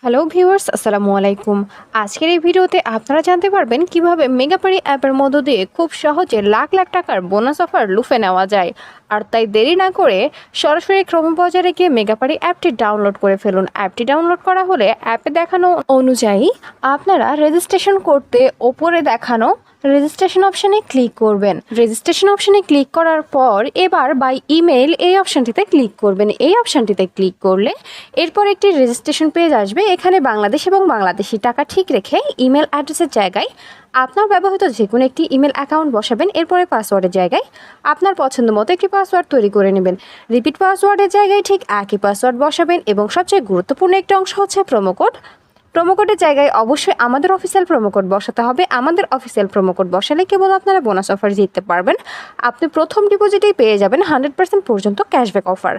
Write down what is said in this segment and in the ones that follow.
Hello viewers, আসসালামু আলাইকুম। আজকের এই ভিডিওতে আপনারা জানতে পারবেন কিভাবে মেগাপারি অ্যাপের মধ্য দিয়ে খুব সহজে লাখ লাখ টাকার বোনাস অফার লুফে নেওয়া যায়। আর তাই দেরি না করে সরাসরি ক্রোম বাজারে গিয়ে মেগাপারি অ্যাপটি ডাউনলোড করে ফেলুন। অ্যাপটি ডাউনলোড করা হলে অ্যাপে দেখানো অনুযায়ী আপনারা রেজিস্ট্রেশন করতে ওপরে দেখানো রেজিস্ট্রেশন অপশানে ক্লিক করবেন। রেজিস্ট্রেশন অপশানে ক্লিক করার পর এবার বাই ইমেল এই অপশানটিতে ক্লিক করবেন। এই অপশানটিতে ক্লিক করলে এরপর একটি রেজিস্ট্রেশন পেজ আসবে। এখানে বাংলাদেশ এবং বাংলাদেশি টাকা ঠিক রেখে ইমেল অ্যাড্রেসের জায়গায় আপনার ব্যবহৃত যে কোনো একটি ইমেল অ্যাকাউন্ট বসাবেন। এরপরে পাসওয়ার্ডের জায়গায় আপনার পছন্দ মতো একটি পাসওয়ার্ড তৈরি করে নেবেন। রিপিট পাসওয়ার্ডের জায়গায় ঠিক একই পাসওয়ার্ড বসাবেন এবং সবচেয়ে গুরুত্বপূর্ণ একটি অংশ হচ্ছে প্রোমোকোড। প্রোমোকোডের জায়গায় অবশ্যই আমাদের অফিসিয়াল প্রোমোকোড বসাতে হবে। আমাদের অফিসিয়াল প্রোমোকোড বসালে কেবল আপনারা বোনাস অফার জিততে পারবেন। আপনি প্রথম ডিপোজিটেই পেয়ে যাবেন 100% পর্যন্ত ক্যাশব্যাক অফার।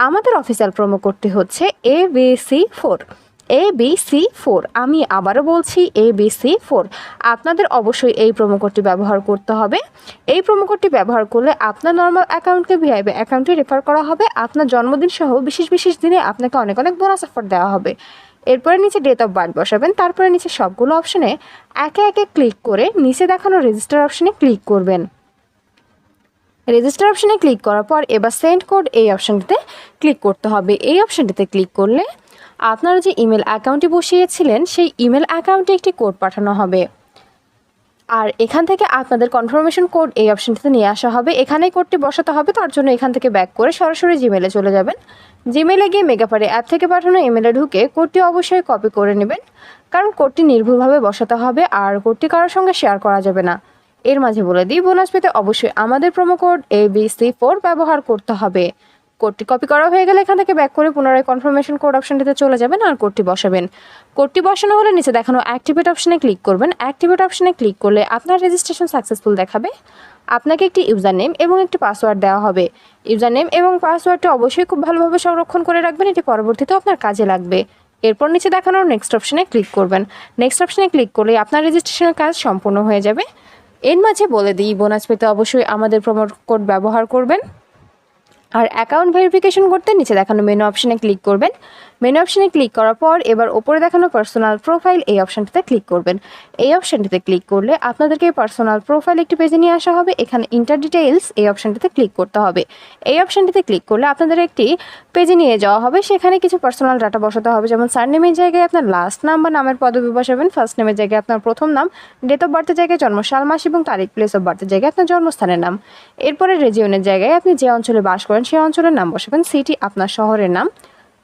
আমাদের অফিসিয়াল প্রোমোকোডটি হচ্ছে ABC4। ABC4, আমি আবারও বলছি ABC4। আপনাদের অবশ্যই এই প্রোমোকোডটি ব্যবহার করতে হবে। এই প্রোমোকোডটি ব্যবহার করলে আপনার নর্মাল অ্যাকাউন্টকে ভিআইপি অ্যাকাউন্টে রেফার করা হবে। আপনার জন্মদিন সহ বিশেষ বিশেষ দিনে আপনাকে অনেক অনেক বোনাস অফার দেওয়া হবে। এরপরে নিচে ডেট অফ বার্থ বসাবেন। তারপরে নিচে সবগুলো অপশনে একে একে ক্লিক করে নিচে দেখানো রেজিস্টার অপশনে ক্লিক করবেন। রেজিস্টার অপশনে ক্লিক করার পর এবার সেন্ড কোড এই অপশনটিতে ক্লিক করতে হবে। এই অপশনটিতে ক্লিক করলে আপনারা যে ইমেল অ্যাকাউন্টটি বসিয়েছিলেন সেই ইমেল অ্যাকাউন্টে একটি কোড পাঠানো হবে। আর এখান থেকে আপনাদের কনফার্মেশন কোড এই অপশনটিতে নিয়ে আসা হবে। এখানেই কোডটি বসাতে হবে। তার জন্য এখান থেকে ব্যাক করে সরাসরি জিমেলে চলে যাবেন। জিমেলে গিয়ে মেগাপারি অ্যাপ থেকে পাঠানো ইমেলে ঢুকে কোডটি অবশ্যই কপি করে নেবেন, কারণ কোডটি নির্ভুলভাবে বসাতে হবে আর কোডটি কারোর সঙ্গে শেয়ার করা যাবে না। এর মাঝে বলে দিই, বোনাস পেতে অবশ্যই আমাদের প্রোমো কোড ABC4 ব্যবহার করতে হবে। কোডটি কপি করা হয়ে গেলে এখান থেকে ব্যাক করে পুনরায় কনফার্মেশন কোড অপশনটিতে চলে যাবেন আর কোডটি বসাবেন। কোডটি বসানো হলে নিচে দেখানো অ্যাক্টিভেট অপশনে ক্লিক করবেন। অ্যাক্টিভেট অপশনে ক্লিক করলে আপনার রেজিস্ট্রেশন সাকসেসফুল দেখাবে। আপনাকে একটি ইউজার নেম এবং একটি পাসওয়ার্ড দেওয়া হবে। ইউজার নেম এবং পাসওয়ার্ডটি অবশ্যই খুব ভালোভাবে সংরক্ষণ করে রাখবেন, এটি পরবর্তীতে আপনার কাজে লাগবে। এরপর নিচে দেখানোর নেক্সট অপশনে ক্লিক করবেন। নেক্সট অপশনে ক্লিক করলে আপনার রেজিস্ট্রেশনের কাজ সম্পূর্ণ হয়ে যাবে। এর মাঝে বলে দিই, বোনাস পেতে অবশ্যই আমাদের প্রোমো কোড ব্যবহার করবেন। আর অ্যাকাউন্ট ভেরিফিকেশন করতে নিচে দেখানো মেনু অপশনে ক্লিক করবেন। মেনু অপশনে ক্লিক করার পর এবার ওপরে দেখানো পার্সোনাল প্রোফাইল এই অপশনটিতে ক্লিক করবেন। এই অপশনটিতে ক্লিক করলে আপনাদেরকে পার্সোনাল প্রোফাইল একটি পেজে নিয়ে আসা হবে। এখানে ইন্টার ডিটেইলস এই অপশনটিতে ক্লিক করতে হবে। এই অপশনটিতে ক্লিক করলে আপনাদের একটি পেজে নিয়ে যাওয়া হবে। সেখানে কিছু পার্সোনাল ডাটা বসাতে হবে, যেমন সারনেমের জায়গায় আপনার লাস্ট নাম বা নামের পদবি বসাবেন, ফার্স্ট নেমের জায়গায় আপনার প্রথম নাম, ডেট অফ বার্থের জায়গায় জন্ম সাল মাস এবং তারিখ, প্লেস অফ বার্থের জায়গায় আপনার জন্মস্থানের নাম। এরপরে রেজিওনের জায়গায় আপনি যে অঞ্চলে বাস করেন সেই অঞ্চলের নাম বসাবেন, সিটি আপনার শহরের নাম,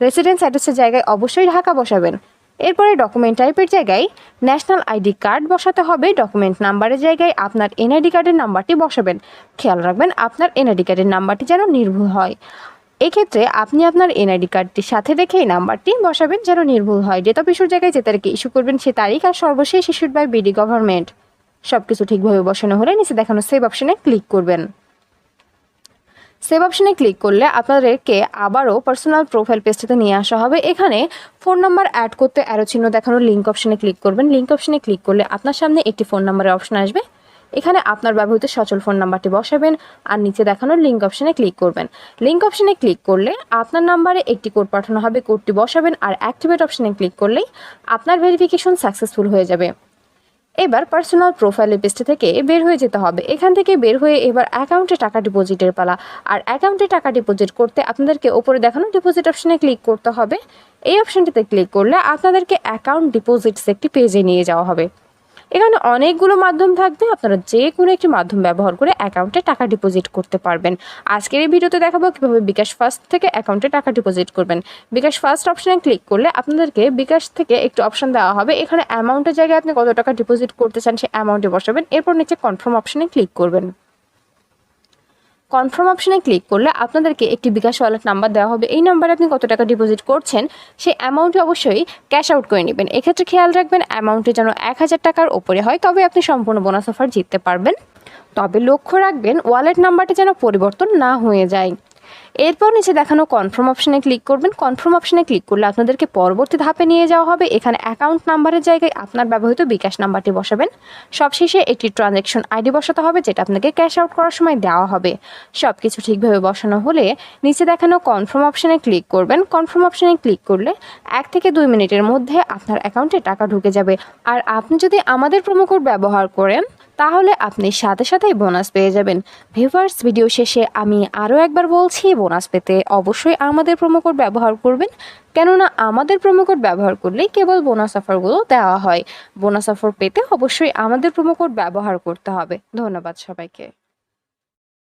রেসিডেন্স অ্যাড্রেসের জায়গায় অবশ্যই ঢাকা বসাবেন। এরপরে ডকুমেন্ট টাইপের জায়গায় ন্যাশনাল আইডি কার্ড বসাতে হবে। ডকুমেন্ট নাম্বারের জায়গায় আপনার এনআইডি কার্ডের নাম্বারটি বসাবেন। খেয়াল রাখবেন আপনার এনআইডি কার্ডের নাম্বারটি যেন নির্ভুল হয়। এক্ষেত্রে আপনি আপনার এনআইডি কার্ডটির সাথে দেখে এই নাম্বারটি বসাবেন যেন নির্ভুল হয়। ডেট অফ ইস্যুর জায়গায় যে তারিখে ইস্যু করবেন সে তারিখ, আর সর্বশেষ ইস্যুড বাই বিডি গভর্নমেন্ট। সব কিছু ঠিকভাবে বসানো হলে নিচে দেখানো সেভ অপশনে ক্লিক করবেন। সেভ অপশনে ক্লিক করলে আপনাদেরকে আবারও পার্সোনাল প্রোফাইল পেজটিতে নিয়ে আসা হবে। এখানে ফোন নাম্বার অ্যাড করতে অ্যারো চিহ্ন দেখানো লিঙ্ক অপশনে ক্লিক করবেন। লিঙ্ক অপশনে ক্লিক করলে আপনার সামনে একটি ফোন নাম্বারের অপশন আসবে। এখানে আপনার ব্যবহৃত সচল ফোন নাম্বারটি বসাবেন আর নিচে দেখানো লিঙ্ক অপশনে ক্লিক করবেন। লিঙ্ক অপশনে ক্লিক করলে আপনার নাম্বারে একটি কোড পাঠানো হবে, কোডটি বসাবেন আর অ্যাক্টিভেট অপশনে ক্লিক করলেই আপনার ভেরিফিকেশন সাকসেসফুল হয়ে যাবে। এবার পার্সোনাল প্রোফাইলের পেজটি থেকে বের হয়ে যেতে হবে। এখান থেকে বের হয়ে এবার অ্যাকাউন্টে টাকা ডিপোজিটের পালা। আর অ্যাকাউন্টে টাকা ডিপোজিট করতে আপনাদেরকে ওপরে দেখানো ডিপোজিট অপশনে ক্লিক করতে হবে। এই অপশনটিতে ক্লিক করলে আপনাদেরকে অ্যাকাউন্ট ডিপোজিটস একটি পেজে নিয়ে যাওয়া হবে। এখানে অনেকগুলো মাধ্যম থাকবে, আপনারা যে কোনো একটি মাধ্যম ব্যবহার করে অ্যাকাউন্টে টাকা ডিপোজিট করতে পারবেন। আজকের এই ভিডিওতে দেখাবো কিভাবে বিকাশ ফার্স্ট থেকে অ্যাকাউন্টে টাকা ডিপোজিট করবেন। বিকাশ ফার্স্ট অপশনে ক্লিক করলে আপনাদেরকে বিকাশ থেকে একটি অপশন দেওয়া হবে। এখানে অ্যামাউন্টের জায়গায় আপনি কত টাকা ডিপোজিট করতে চান সেই অ্যামাউন্টে বসাবেন। এরপর নিচে কনফার্ম অপশনে ক্লিক করবেন। কনফার্ম অপশনে ক্লিক করলে আপনাদেরকে একটি বিকাশ ওয়ালেট নাম্বার দেওয়া হবে। এই নাম্বারে আপনি কত টাকা ডিপোজিট করছেন সেই অ্যামাউন্টে অবশ্যই ক্যাশ আউট করে নেবেন। এক্ষেত্রে খেয়াল রাখবেন অ্যামাউন্টে যেন 1000 টাকার ওপরে হয়, তবে আপনি সম্পূর্ণ বোনাস অফার জিততে পারবেন। তবে লক্ষ্য রাখবেন ওয়ালেট নাম্বারটি যেন পরিবর্তন না হয়ে যায়। এরপর নিচে দেখানো কনফার্ম অপশনে ক্লিক করবেন। কনফার্ম অপশনে ক্লিক করলে আপনাদেরকে পরবর্তী ধাপে নিয়ে যাওয়া হবে। এখানে অ্যাকাউন্ট নাম্বারের জায়গায় আপনার ব্যবহৃত বিকাশ নাম্বারটি বসাবেন। সবশেষে একটি ট্রানজ্যাকশন আইডি বসাতে হবে, যেটা আপনাকে ক্যাশ আউট করার সময় দেওয়া হবে। সব কিছু ঠিকভাবে বসানো হলে নিচে দেখানো কনফার্ম অপশনে ক্লিক করবেন। কনফার্ম অপশনে ক্লিক করলে 1 থেকে 2 মিনিটের মধ্যে আপনার অ্যাকাউন্টে টাকা ঢুকে যাবে। আর আপনি যদি আমাদের প্রোমো কোড ব্যবহার করেন তাহলে আপনি সাথে সাথেই বোনাস পেয়ে যাবেন। ভিউয়ার্স, ভিডিও শেষে আমি আরও একবার বলছি, বোনাস পেতে অবশ্যই আমাদের প্রোমো কোড ব্যবহার করবেন, কেননা আমাদের প্রোমো কোড ব্যবহার করলেই কেবল বোনাস অফারগুলো দেওয়া হয়। বোনাস অফার পেতে অবশ্যই আমাদের প্রোমো কোড ব্যবহার করতে হবে। ধন্যবাদ সবাইকে।